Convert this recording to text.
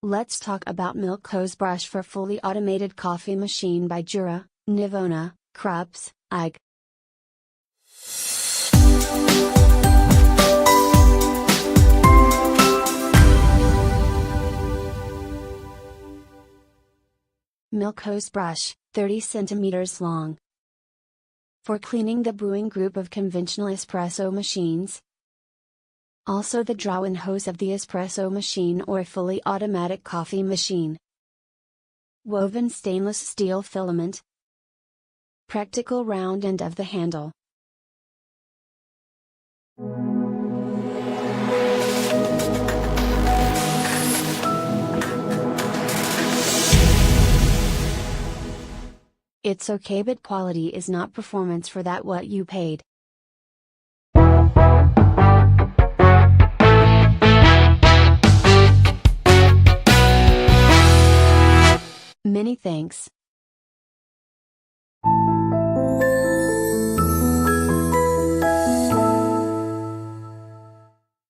Let's talk about Milk Hose Brush for fully automated coffee machine by Jura, Nivona, Krups, IG. Milk Hose Brush, 30 centimeters long. For cleaning the brewing group of conventional espresso machines. Also the draw-in hose of the espresso machine or fully automatic coffee machine. Woven stainless steel filament. Practical round end of the handle. It's okay, but quality is not performance for that what you paid. Many thanks.